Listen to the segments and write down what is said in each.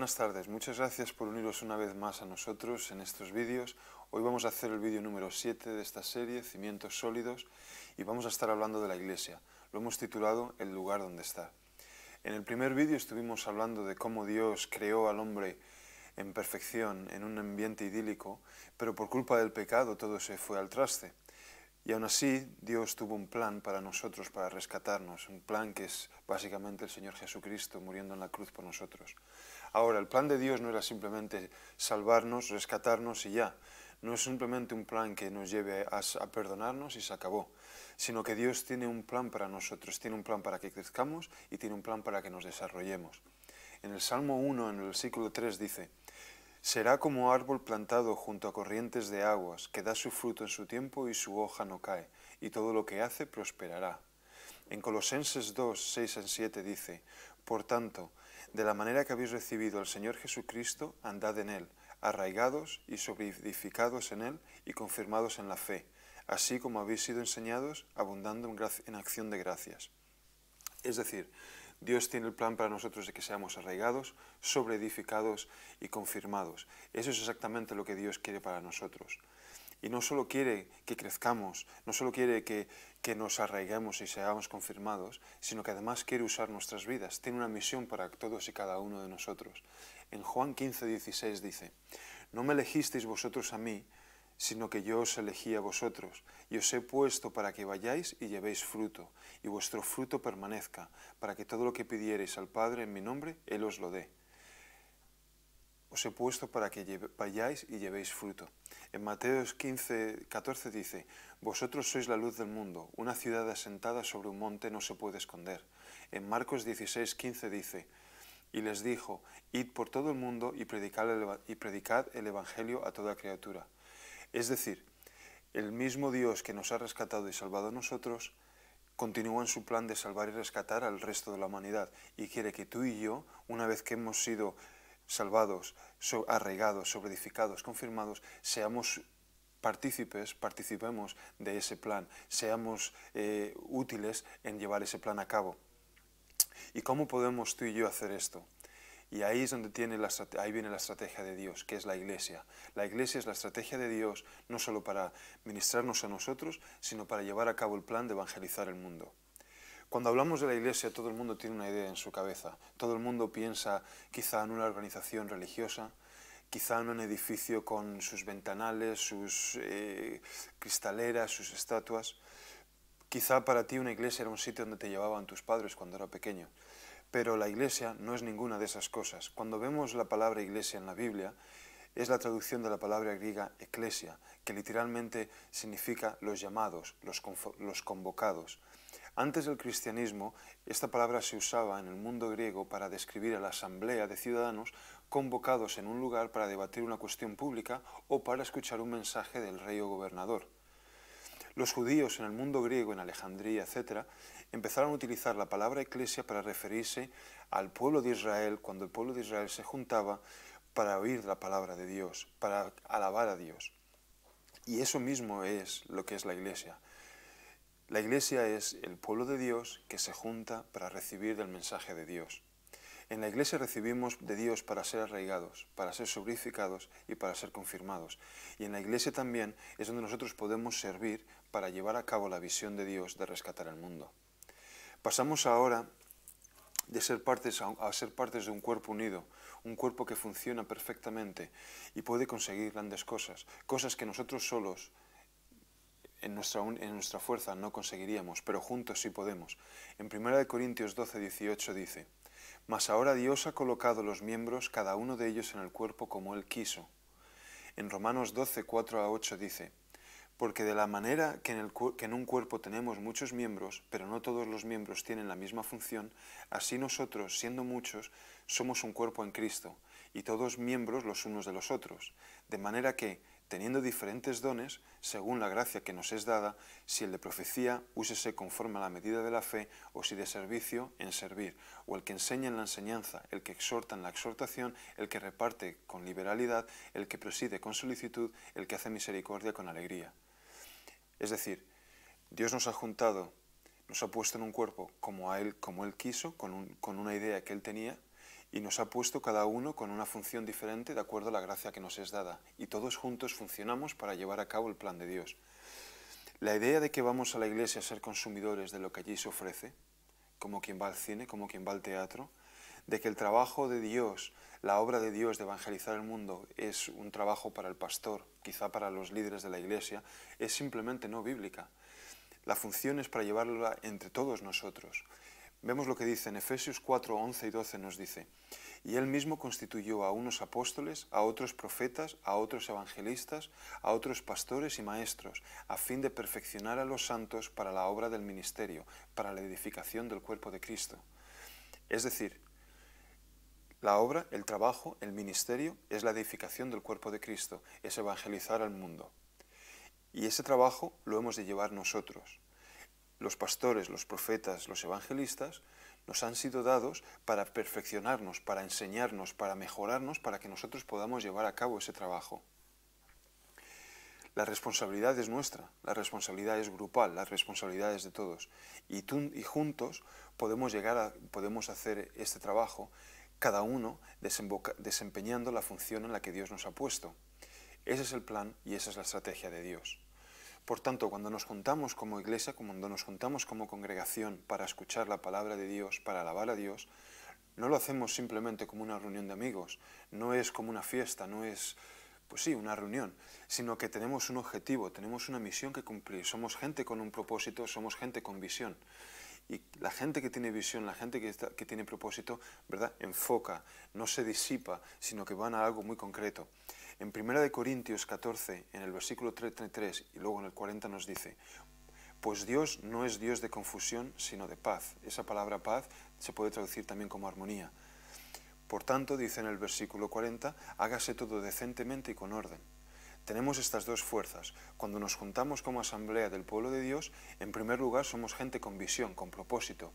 Buenas tardes, muchas gracias por uniros una vez más a nosotros en estos vídeos. Hoy vamos a hacer el vídeo número 7 de esta serie, Cimientos Sólidos, y vamos a estar hablando de la Iglesia. Lo hemos titulado El lugar donde está. En el primer vídeo estuvimos hablando de cómo Dios creó al hombre en perfección, en un ambiente idílico, pero por culpa del pecado todo se fue al traste. Y aún así, Dios tuvo un plan para nosotros, para rescatarnos, un plan que es básicamente el Señor Jesucristo muriendo en la cruz por nosotros. Ahora, el plan de Dios no era simplemente salvarnos, rescatarnos y ya. No es simplemente un plan que nos lleve a perdonarnos y se acabó, sino que Dios tiene un plan para nosotros, tiene un plan para que crezcamos y tiene un plan para que nos desarrollemos. En el Salmo 1, en el versículo 3 dice: será como árbol plantado junto a corrientes de aguas, que da su fruto en su tiempo y su hoja no cae, y todo lo que hace prosperará. En Colosenses 2, 6 y 7 dice: por tanto, de la manera que habéis recibido al Señor Jesucristo, andad en Él, arraigados y solidificados en Él y confirmados en la fe, así como habéis sido enseñados, abundando en acción de gracias. Es decir, Dios tiene el plan para nosotros de que seamos arraigados, sobreedificados y confirmados. Eso es exactamente lo que Dios quiere para nosotros. Y no solo quiere que crezcamos, no solo quiere que nos arraiguemos y seamos confirmados, sino que además quiere usar nuestras vidas. Tiene una misión para todos y cada uno de nosotros. En Juan 15, 16 dice: no me elegisteis vosotros a mí, sino que yo os elegí a vosotros, y os he puesto para que vayáis y llevéis fruto, y vuestro fruto permanezca, para que todo lo que pidiereis al Padre en mi nombre, Él os lo dé. Os he puesto para que vayáis y llevéis fruto. En Mateo 15, 14 dice: vosotros sois la luz del mundo, una ciudad asentada sobre un monte no se puede esconder. En Marcos 16, 15 dice: y les dijo: id por todo el mundo y predicad el Evangelio a toda criatura. Es decir, el mismo Dios que nos ha rescatado y salvado a nosotros continúa en su plan de salvar y rescatar al resto de la humanidad, y quiere que tú y yo, una vez que hemos sido salvados, arraigados, sobreedificados, confirmados, seamos participemos de ese plan, seamos útiles en llevar ese plan a cabo. ¿Y cómo podemos tú y yo hacer esto? Y ahí es donde ahí viene la estrategia de Dios, que es la Iglesia. La Iglesia es la estrategia de Dios no solo para ministrarnos a nosotros, sino para llevar a cabo el plan de evangelizar el mundo. Cuando hablamos de la Iglesia, todo el mundo tiene una idea en su cabeza. Todo el mundo piensa quizá en una organización religiosa, quizá en un edificio con sus ventanales, sus cristaleras, sus estatuas. Quizá para ti una iglesia era un sitio donde te llevaban tus padres cuando era pequeño. Pero la Iglesia no es ninguna de esas cosas. Cuando vemos la palabra Iglesia en la Biblia, es la traducción de la palabra griega eclesia, que literalmente significa los llamados, los convocados. Antes del cristianismo, esta palabra se usaba en el mundo griego para describir a la asamblea de ciudadanos convocados en un lugar para debatir una cuestión pública o para escuchar un mensaje del rey o gobernador. Los judíos en el mundo griego, en Alejandría, etc., empezaron a utilizar la palabra eclesia para referirse al pueblo de Israel, cuando el pueblo de Israel se juntaba para oír la palabra de Dios, para alabar a Dios. Y eso mismo es lo que es la Iglesia. La Iglesia es el pueblo de Dios que se junta para recibir del mensaje de Dios. En la Iglesia recibimos de Dios para ser arraigados, para ser sobreedificados y para ser confirmados. Y en la Iglesia también es donde nosotros podemos servir para llevar a cabo la visión de Dios de rescatar el mundo. Pasamos ahora de ser partes a ser partes de un cuerpo unido, un cuerpo que funciona perfectamente y puede conseguir grandes cosas, cosas que nosotros solos en nuestra fuerza no conseguiríamos, pero juntos sí podemos. En 1 Corintios 12, 18 dice: mas ahora Dios ha colocado los miembros, cada uno de ellos en el cuerpo como Él quiso. En Romanos 12, 4 a 8 dice: porque de la manera que en un cuerpo tenemos muchos miembros, pero no todos los miembros tienen la misma función, así nosotros, siendo muchos, somos un cuerpo en Cristo, y todos miembros los unos de los otros. De manera que, teniendo diferentes dones, según la gracia que nos es dada, si el de profecía, úsese conforme a la medida de la fe, o si de servicio, en servir, o el que enseña en la enseñanza, el que exhorta en la exhortación, el que reparte con liberalidad, el que preside con solicitud, el que hace misericordia con alegría. Es decir, Dios nos ha juntado, nos ha puesto en un cuerpo como Él quiso, con una idea que Él tenía, y nos ha puesto cada uno con una función diferente de acuerdo a la gracia que nos es dada. Y todos juntos funcionamos para llevar a cabo el plan de Dios. La idea de que vamos a la iglesia a ser consumidores de lo que allí se ofrece, como quien va al cine, como quien va al teatro, de que el trabajo de Dios, la obra de Dios de evangelizar el mundo es un trabajo para el pastor, quizá para los líderes de la iglesia, es simplemente no bíblica. La función es para llevarla entre todos nosotros. Vemos lo que dice en Efesios 4, 11 y 12 nos dice: y él mismo constituyó a unos apóstoles, a otros profetas, a otros evangelistas, a otros pastores y maestros, a fin de perfeccionar a los santos para la obra del ministerio, para la edificación del cuerpo de Cristo. Es decir, la obra, el trabajo, el ministerio es la edificación del cuerpo de Cristo, es evangelizar al mundo. Y ese trabajo lo hemos de llevar nosotros. Los pastores, los profetas, los evangelistas nos han sido dados para perfeccionarnos, para enseñarnos, para mejorarnos, para que nosotros podamos llevar a cabo ese trabajo. La responsabilidad es nuestra, la responsabilidad es grupal, la responsabilidad es de todos. Y juntos podemos podemos hacer este trabajo, cada uno desempeñando la función en la que Dios nos ha puesto. Ese es el plan y esa es la estrategia de Dios. Por tanto, cuando nos juntamos como iglesia, cuando nos juntamos como congregación para escuchar la palabra de Dios, para alabar a Dios, no lo hacemos simplemente como una reunión de amigos, no es como una fiesta, no es, pues sí, una reunión, sino que tenemos un objetivo, tenemos una misión que cumplir, somos gente con un propósito, somos gente con visión. Y la gente que tiene visión, la gente que tiene propósito, ¿verdad?, enfoca, no se disipa, sino que van a algo muy concreto. En 1 Corintios 14, en el versículo 33 y luego en el 40 nos dice: pues Dios no es Dios de confusión, sino de paz. Esa palabra paz se puede traducir también como armonía. Por tanto, dice en el versículo 40, hágase todo decentemente y con orden. Tenemos estas dos fuerzas. Cuando nos juntamos como asamblea del pueblo de Dios, en primer lugar somos gente con visión, con propósito,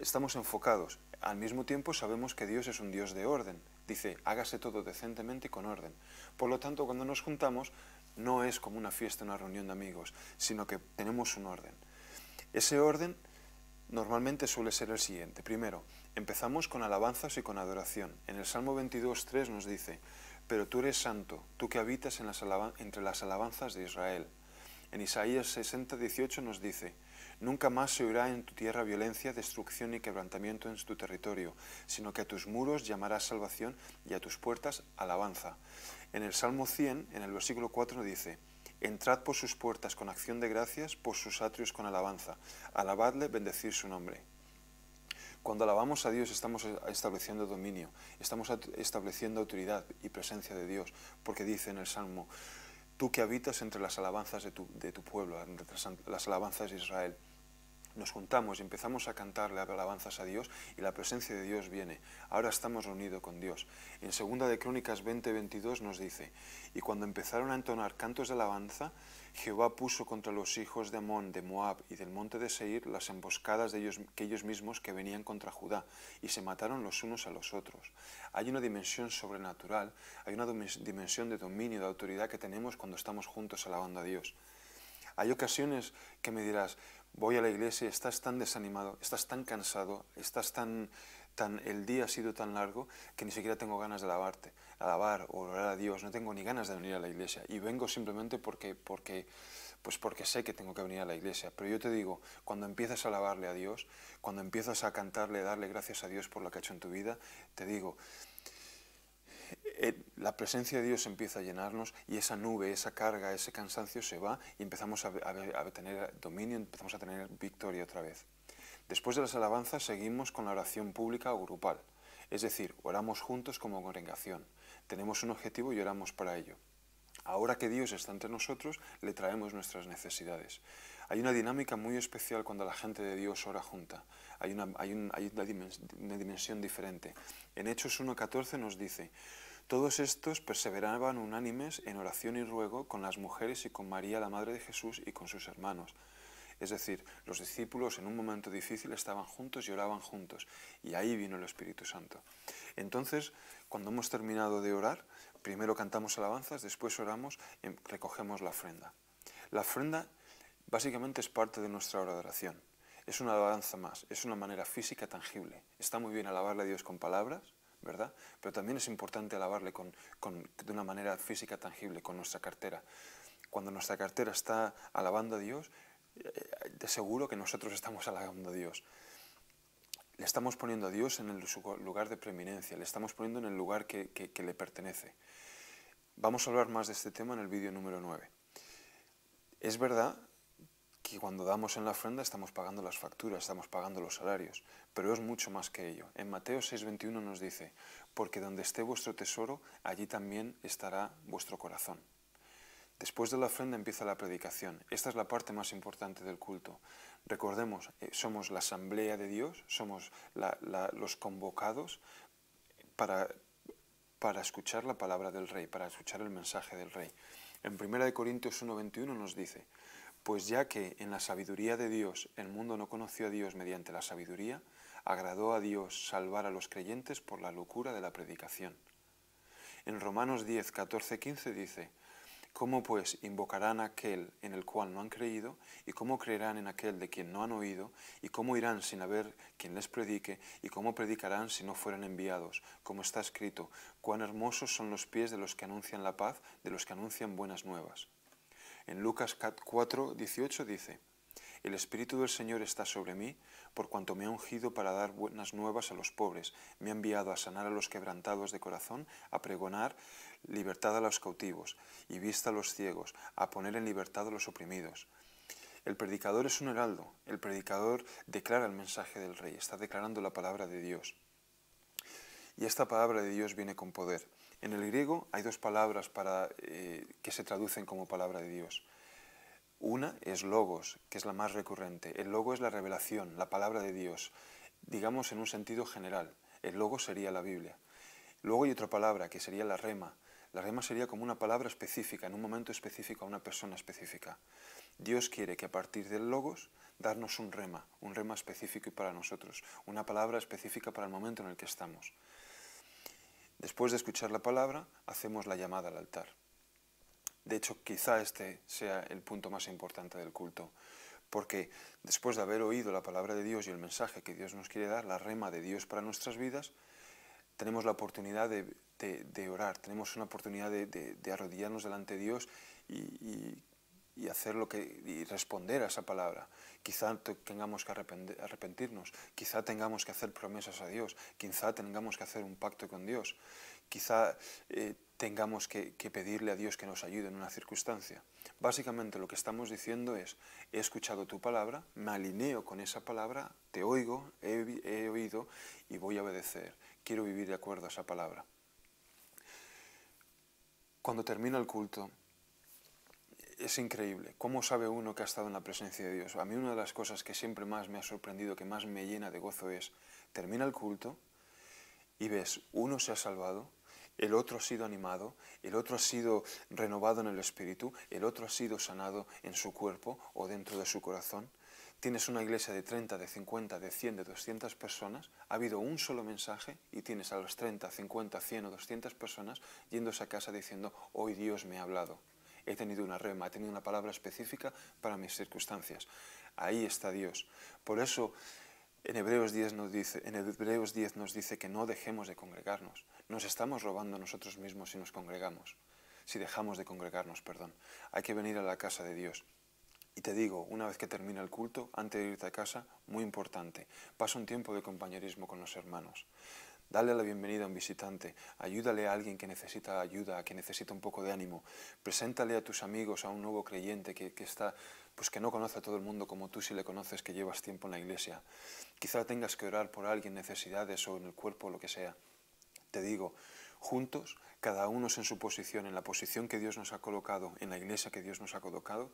estamos enfocados. Al mismo tiempo sabemos que Dios es un Dios de orden. Dice, hágase todo decentemente y con orden. Por lo tanto, cuando nos juntamos, no es como una fiesta, una reunión de amigos, sino que tenemos un orden. Ese orden normalmente suele ser el siguiente. Primero, empezamos con alabanzas y con adoración. En el Salmo 22.3 nos dice: pero tú eres santo, tú que habitas entre las alabanzas de Israel. En Isaías 60.18 nos dice: nunca más se oirá en tu tierra violencia, destrucción y quebrantamiento en tu territorio, sino que a tus muros llamarás salvación y a tus puertas alabanza. En el Salmo 100, en el versículo 4 nos dice: entrad por sus puertas con acción de gracias, por sus atrios con alabanza. Alabadle, bendecid su nombre. Cuando alabamos a Dios estamos estableciendo dominio, estamos estableciendo autoridad y presencia de Dios, porque dice en el Salmo: tú que habitas entre las alabanzas de tu pueblo, entre las alabanzas de Israel. Nos juntamos y empezamos a cantarle alabanzas a Dios y la presencia de Dios viene. Ahora estamos reunidos con Dios. En 2 de Crónicas 20:22 nos dice: y cuando empezaron a entonar cantos de alabanza, Jehová puso contra los hijos de Amón, de Moab y del monte de Seir las emboscadas de ellos mismos que venían contra Judá, y se mataron los unos a los otros. Hay una dimensión sobrenatural, hay una dimensión de dominio, de autoridad que tenemos cuando estamos juntos alabando a Dios. Hay ocasiones que me dirás: voy a la iglesia y estás tan desanimado, estás tan cansado, el día ha sido tan largo que ni siquiera tengo ganas de alabar o orar a Dios, no tengo ni ganas de venir a la iglesia y vengo simplemente porque sé que tengo que venir a la iglesia. Pero yo te digo, cuando empiezas a alabarle a Dios, cuando empiezas a cantarle, a darle gracias a Dios por lo que ha hecho en tu vida, te digo, la presencia de Dios empieza a llenarnos y esa nube, esa carga, ese cansancio se va y empezamos a tener dominio, empezamos a tener victoria otra vez. Después de las alabanzas seguimos con la oración pública o grupal, es decir, oramos juntos como congregación, tenemos un objetivo y oramos para ello. Ahora que Dios está entre nosotros, le traemos nuestras necesidades. Hay una dinámica muy especial cuando la gente de Dios ora junta. Hay una dimensión diferente. En Hechos 1:14 nos dice: todos estos perseveraban unánimes en oración y ruego con las mujeres y con María, la madre de Jesús, y con sus hermanos. Es decir, los discípulos en un momento difícil estaban juntos y oraban juntos. Y ahí vino el Espíritu Santo. Entonces, cuando hemos terminado de orar, primero cantamos alabanzas, después oramos, recogemos la ofrenda. La ofrenda básicamente es parte de nuestra hora de oración. es una alabanza más, es una manera física tangible. Está muy bien alabarle a Dios con palabras, ¿verdad? Pero también es importante alabarle de una manera física tangible, con nuestra cartera. Cuando nuestra cartera está alabando a Dios, de seguro que nosotros estamos alabando a Dios. Le estamos poniendo a Dios en su lugar de preeminencia, le estamos poniendo en el lugar que le pertenece. Vamos a hablar más de este tema en el vídeo número 9. Es verdad que cuando damos en la ofrenda estamos pagando las facturas, estamos pagando los salarios, pero es mucho más que ello. En Mateo 6:21 nos dice, porque donde esté vuestro tesoro, allí también estará vuestro corazón. Después de la ofrenda empieza la predicación. Esta es la parte más importante del culto. Recordemos, somos la asamblea de Dios, somos los convocados para escuchar la palabra del Rey, para escuchar el mensaje del Rey. En 1 Corintios 1:21 nos dice, pues ya que en la sabiduría de Dios el mundo no conoció a Dios mediante la sabiduría, agradó a Dios salvar a los creyentes por la locura de la predicación. En Romanos 10, 14, 15 dice, ¿cómo pues invocarán a aquel en el cual no han creído? ¿Y cómo creerán en aquel de quien no han oído? ¿Y cómo irán sin haber quien les predique? ¿Y cómo predicarán si no fueran enviados? Como está escrito, cuán hermosos son los pies de los que anuncian la paz, de los que anuncian buenas nuevas. En Lucas 4, 18 dice, el Espíritu del Señor está sobre mí, por cuanto me ha ungido para dar buenas nuevas a los pobres, me ha enviado a sanar a los quebrantados de corazón, a pregonar libertad a los cautivos y vista a los ciegos, a poner en libertad a los oprimidos. El predicador es un heraldo, el predicador declara el mensaje del Rey, está declarando la palabra de Dios. Y esta palabra de Dios viene con poder. En el griego hay dos palabras que se traducen como palabra de Dios. Una es logos, que es la más recurrente. El logo es la revelación, la palabra de Dios, digamos en un sentido general. El logo sería la Biblia. Luego hay otra palabra que sería la rema. La rema sería como una palabra específica, en un momento específico, a una persona específica. Dios quiere que a partir del logos darnos un rema específico para nosotros, una palabra específica para el momento en el que estamos. Después de escuchar la palabra, hacemos la llamada al altar. De hecho, quizá este sea el punto más importante del culto, porque después de haber oído la palabra de Dios y el mensaje que Dios nos quiere dar, la rema de Dios para nuestras vidas, tenemos la oportunidad de orar, tenemos una oportunidad de arrodillarnos delante de Dios y hacer y responder a esa palabra. Quizá tengamos que arrepentirnos, quizá tengamos que hacer promesas a Dios, quizá tengamos que hacer un pacto con Dios, quizá tengamos que pedirle a Dios que nos ayude en una circunstancia. Básicamente lo que estamos diciendo es, he escuchado tu palabra, me alineo con esa palabra, te oigo, he oído y voy a obedecer. Quiero vivir de acuerdo a esa palabra. Cuando termina el culto, es increíble. ¿Cómo sabe uno que ha estado en la presencia de Dios? A mí una de las cosas que siempre más me ha sorprendido, que más me llena de gozo es, termina el culto y ves, uno se ha salvado, el otro ha sido animado, el otro ha sido renovado en el espíritu, el otro ha sido sanado en su cuerpo o dentro de su corazón. Tienes una iglesia de 30, de 50, de 100, de 200 personas, ha habido un solo mensaje y tienes a las 30, 50, 100 o 200 personas yéndose a casa diciendo, hoy Dios me ha hablado. He tenido una rema, he tenido una palabra específica para mis circunstancias. Ahí está Dios. Por eso en Hebreos 10 nos dice que no dejemos de congregarnos. Nos estamos robando nosotros mismos si nos congregamos. Si dejamos de congregarnos, perdón. Hay que venir a la casa de Dios. Y te digo, una vez que termina el culto, antes de irte a casa, muy importante, pasa un tiempo de compañerismo con los hermanos. Dale la bienvenida a un visitante, ayúdale a alguien que necesita ayuda, que necesita un poco de ánimo. Preséntale a tus amigos a un nuevo creyente que no conoce a todo el mundo como tú si le conoces, que llevas tiempo en la iglesia. Quizá tengas que orar por alguien, necesidades o en el cuerpo, lo que sea. Te digo, juntos, cada uno en su posición, en la posición que Dios nos ha colocado, en la iglesia que Dios nos ha colocado,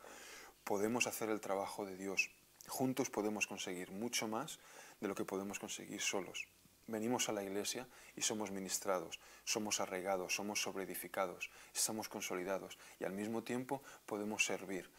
podemos hacer el trabajo de Dios. Juntos podemos conseguir mucho más de lo que podemos conseguir solos. Venimos a la iglesia y somos ministrados, somos arraigados, somos sobreedificados, estamos consolidados y al mismo tiempo podemos servir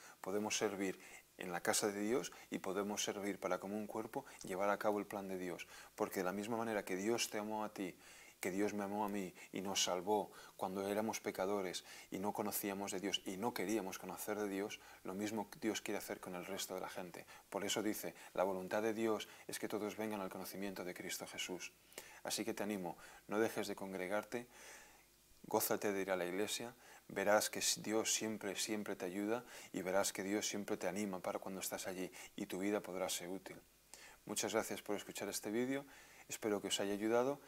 en la casa de Dios y podemos servir para como un cuerpo llevar a cabo el plan de Dios, porque de la misma manera que Dios te amó a ti que Dios me amó a mí y nos salvó cuando éramos pecadores y no conocíamos de Dios y no queríamos conocer de Dios, lo mismo Dios quiere hacer con el resto de la gente. Por eso dice, la voluntad de Dios es que todos vengan al conocimiento de Cristo Jesús. Así que te animo, no dejes de congregarte, gózate de ir a la iglesia, verás que Dios siempre te ayuda y verás que Dios siempre te anima para cuando estás allí y tu vida podrá ser útil. Muchas gracias por escuchar este vídeo, espero que os haya ayudado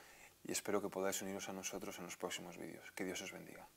y espero que podáis uniros a nosotros en los próximos vídeos. Que Dios os bendiga.